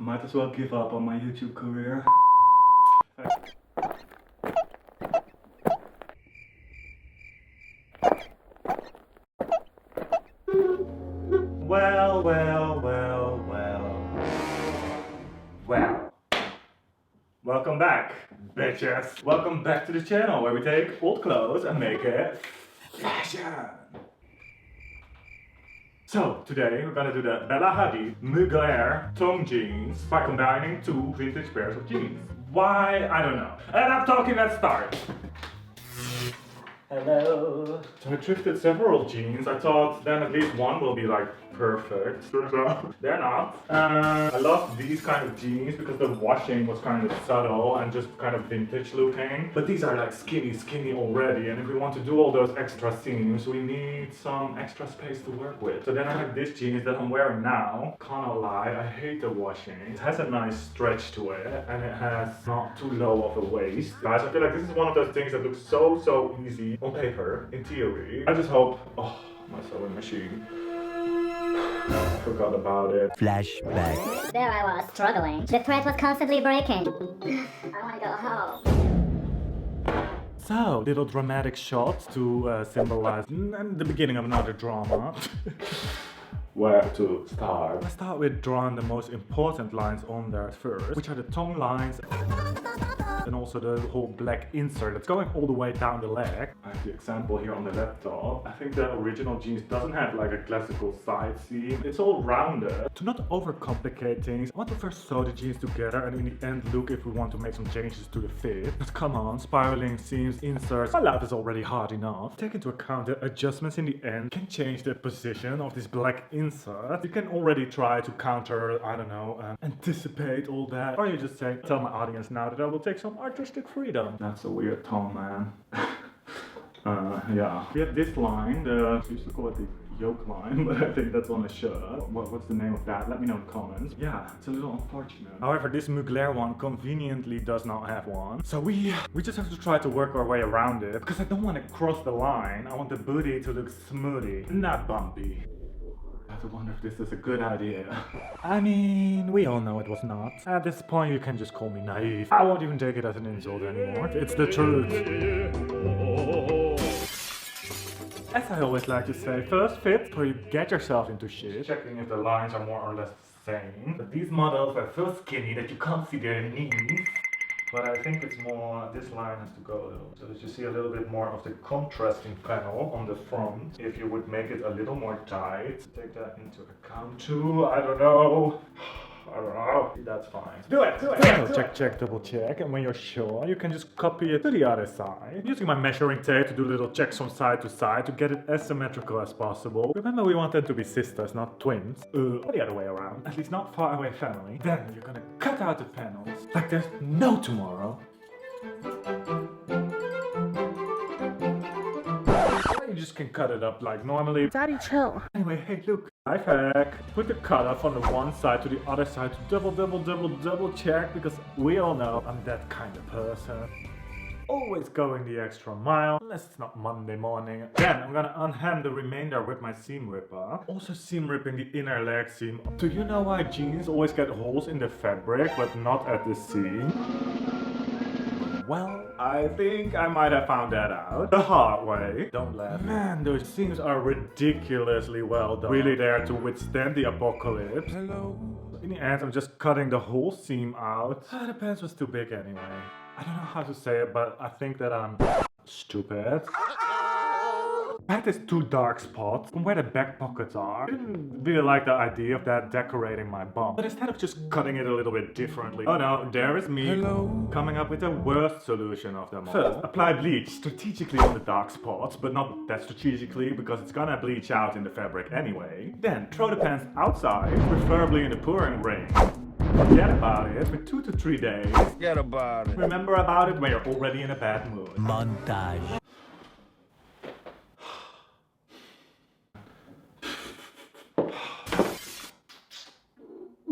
Might as well give up on my YouTube career. Well. Welcome back, bitches. Welcome back to the channel where we take old clothes and make it fashion. So, today we're gonna do the Bella Hadid Mugler THONG jeans by combining two vintage pairs of jeans. Why? I don't know. And I'm talking, let's start. Hello. So I thrifted several jeans. I thought then at least one will be like perfect. Turns out they're not. I love these kind of jeans because the washing was kind of subtle and just kind of vintage looking. But these are like skinny already, and if we want to do all those extra seams, we need some extra space to work with. So then I have this jeans that I'm wearing now. Can't lie, I hate the washing. It has a nice stretch to it, and it has not too low of a waist. Guys, I feel like this is one of those things that looks so easy on paper, in theory. I just hope... Oh, my sewing machine. I forgot about it. Flashback. There I was, struggling. The thread was constantly breaking. I want to go home. So, little dramatic shots to symbolize the beginning of another drama. Where to start? Let's start with drawing the most important lines on there first, which are the tongue lines and also the whole black insert that's going all the way down the leg. I have the example here on the laptop. I think the original jeans doesn't have like a classical side seam. It's all rounded. To not overcomplicate things, I want to first sew the jeans together and in the end look if we want to make some changes to the fit. But come on, spiraling seams, inserts, my life is already hard enough. Take into account that adjustments in the end can change the position of this black insert. You can already try to counter, I don't know, anticipate all that. Or you just say, tell my audience now that I will take some artistic freedom. That's a weird tone, man. Yeah. We have this line, we used to call it the yoke line, but I think that's on a shirt. What's the name of that? Let me know in the comments. Yeah, it's a little unfortunate. However, this Mugler one conveniently does not have one. So we just have to try to work our way around it, because I don't want to cross the line. I want the booty to look smoothie, not bumpy. I have to wonder if this is a good idea. I mean, we all know it was not. At this point, you can just call me naive. I won't even take it as an insult anymore. It's the truth. As I always like to say, first fit before you get yourself into shit. Checking if the lines are more or less the same. But these models are so skinny that you can't see their knees. But I think it's more, this line has to go though. So that you see a little bit more of the contrasting panel on the front. If you would make it a little more tight. Take that into account too, I don't know. That's fine. Do it! Check, double check. And when you're sure, you can just copy it to the other side. I'm using my measuring tape to do little checks from side to side to get it as symmetrical as possible. Remember, we want them to be sisters, not twins. Or the other way around. At least not far away family. Then you're gonna cut out the panels like there's no tomorrow. You just can cut it up like normally. Daddy, chill. Anyway, hey, look. Life hack. Put the cutoff from the one side to the other side to double check, because we all know I'm that kind of person. Always going the extra mile, unless it's not Monday morning. Then I'm gonna unhem the remainder with my seam ripper. Also seam ripping the inner leg seam. Do you know why jeans always get holes in the fabric but not at the seam? Well, I think I might have found that out the hard way. Don't laugh. Man, those seams are ridiculously well done. Really there to withstand the apocalypse. Hello. In the end, I'm just cutting the whole seam out. The pants was too big anyway. I don't know how to say it, but I think that I'm stupid. I had these two dark spots from where the back pockets are. I didn't really like the idea of that decorating my bum. But instead of just cutting it a little bit differently, oh no, there is me coming up with the worst solution of them all. First, apply bleach strategically on the dark spots, but not that strategically because it's gonna bleach out in the fabric anyway. Then throw the pants outside, preferably in the pouring rain. Forget about it for 2 to 3 days. Forget about it. Remember about it when you're already in a bad mood. Montage.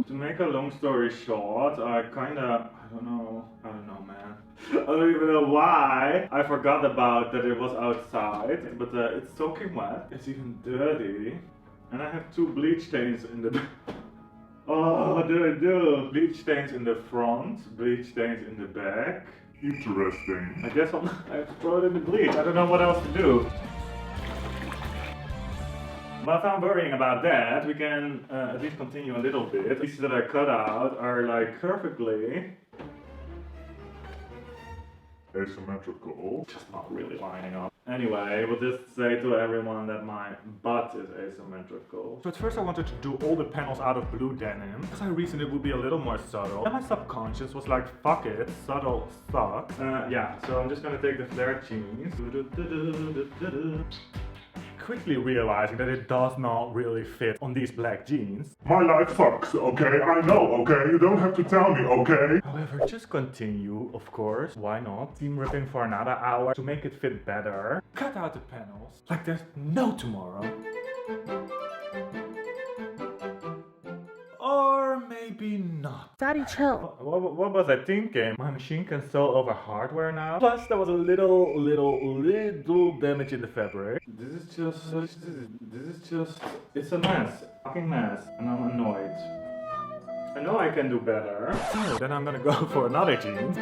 To make a long story short, I don't know, man. I don't even know why I forgot about that it was outside, but it's soaking wet. It's even dirty. And I have 2 bleach stains in the... Oh, what do I do? Bleach stains in the front, bleach stains in the back. Interesting. I guess I have to throw it in the bleach. I don't know what else to do. But I'm worrying about that. We can at least continue a little bit. The pieces that I cut out are like perfectly Asymmetrical. just not really lining up. Anyway, we'll just say to everyone that my butt is asymmetrical. So at first I wanted to do all the panels out of blue denim, because I reasoned it would be a little more subtle. And my subconscious was like, fuck it, subtle sucks. Yeah, so I'm just gonna take the flared jeans. Quickly realizing that it does not really fit on these black jeans. My life sucks, okay? I know, okay? You don't have to tell me, okay? However, just continue, of course. Why not? Seam ripping for another hour to make it fit better. Cut out the panels like there's no tomorrow. Or maybe not. Daddy, chill. What was I thinking? My machine can sew over hardware now. Plus, there was a little damage in the fabric. This is just, it's a mess. Fucking mess. And I'm annoyed. I know I can do better. So then I'm gonna go for another jeans.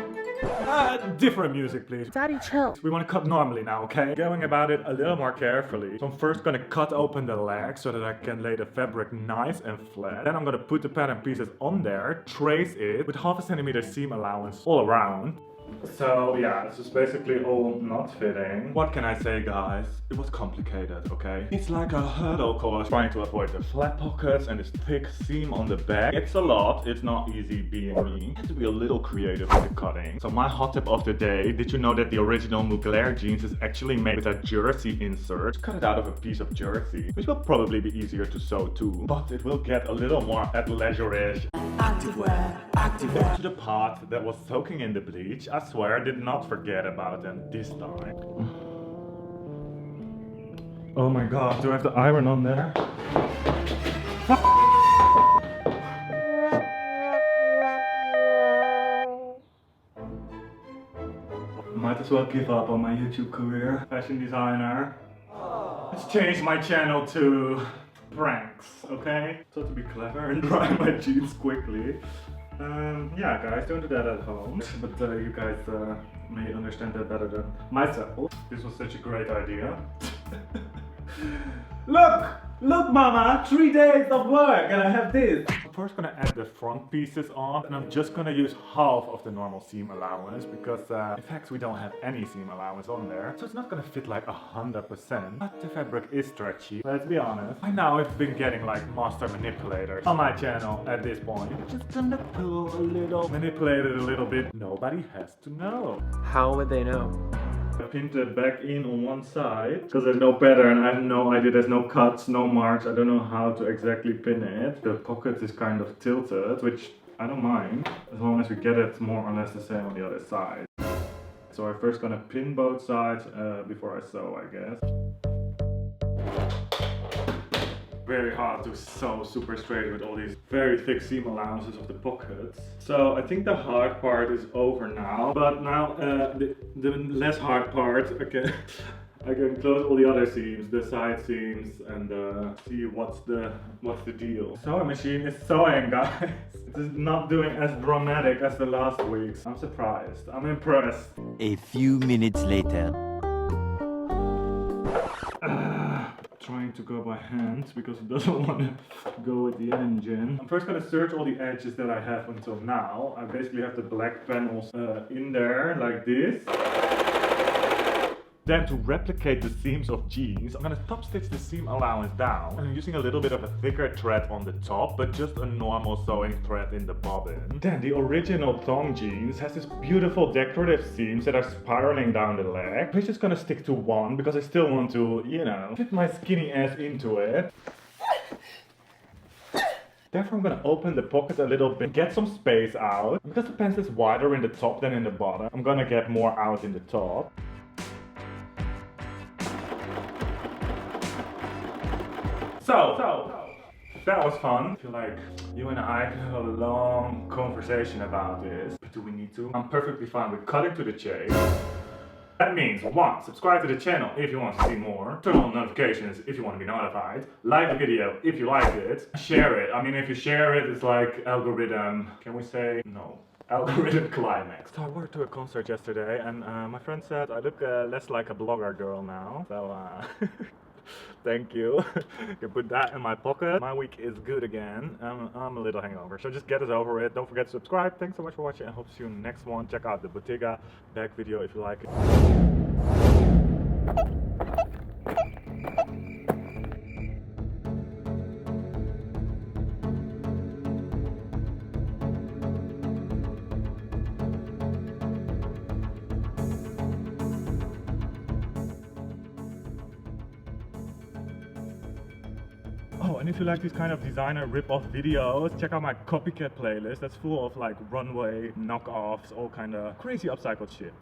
Different music, please. Daddy, chill. We want to cut normally now, okay? Going about it a little more carefully. So I'm first gonna cut open the leg so that I can lay the fabric nice and flat. Then I'm gonna put the pattern pieces on there, trace it with 1/2 centimeter seam allowance all around. So yeah, this is basically all not fitting. What can I say, guys? It was complicated, okay? It's like a hurdle course trying to avoid the flat pockets and this thick seam on the back. It's a lot, it's not easy being me. I had to be a little creative with the cutting. So my hot tip of the day, did you know that the original Mugler jeans is actually made with a jersey insert? Cut it out of a piece of jersey, which will probably be easier to sew too. But it will get a little more athleisure-ish. Activewear. To the part that was soaking in the bleach, I swear I did not forget about them this time. Oh my god, do I have the iron on there? Might as well give up on my YouTube career. Fashion designer. Let's change my channel to pranks, okay? So to be clever and dry my jeans quickly. Yeah, guys, don't do that at home. But you guys may understand that better than myself. This was such a great idea. Look, mama, 3 days of work and I have this. I'm first gonna add the front pieces on, and I'm just gonna use 1/2 of the normal seam allowance because in fact we don't have any seam allowance on there. So it's not gonna fit like 100%, but the fabric is stretchy. Let's be honest. By now I've been getting like master manipulators on my channel at this point. Just gonna pull a little, manipulate it a little bit. Nobody has to know. How would they know? I pinned it back in on one side because there's no pattern. I have no idea, there's no cuts, no marks. I don't know how to exactly pin it. The pocket is kind of tilted, which I don't mind as long as we get it more or less the same on the other side. So I'm first gonna pin both sides before I sew, I guess. Very hard to sew super straight with all these very thick seam allowances of the pockets. So I think the hard part is over now, but now the less hard part, I can close all the other seams, the side seams, and see what's the deal. Sewing machine is sewing, guys. It is not doing as dramatic as the last weeks. I'm surprised. I'm impressed. A few minutes later. Trying to go by hand because it doesn't want to go with the engine. I'm first going to search all the edges that I have until now. I basically have the black panels in there like this. Then to replicate the seams of jeans, I'm gonna top stitch the seam allowance down. And I'm using a little bit of a thicker thread on the top, but just a normal sewing thread in the bobbin. Then the original thong jeans has this beautiful decorative seams that are spiraling down the leg. I'm just gonna stick to one because I still want to, you know, fit my skinny ass into it. Therefore I'm gonna open the pocket a little bit, get some space out. Because the pants is wider in the top than in the bottom, I'm gonna get more out in the top. So that was fun. I feel like you and I could have a long conversation about this. But do we need to? I'm perfectly fine with cutting to the chase. That means 1. Subscribe to the channel if you want to see more. Turn on notifications if you want to be notified. Like the video if you like it. Share it. I mean, if you share it, it's like algorithm. Can we say no? Algorithm climax. So I worked to a concert yesterday, and my friend said I look less like a blogger girl now. So thank you. You can put that in my pocket. My week is good again. I'm a little hangover, so just get it over it. Don't forget to subscribe. Thanks so much for watching, and hope to see you in the next one. Check out the Bottega bag video if you like it. Oh, and if you like these kind of designer rip-off videos, check out my copycat playlist. That's full of like runway knockoffs, all kind of crazy upcycled shit.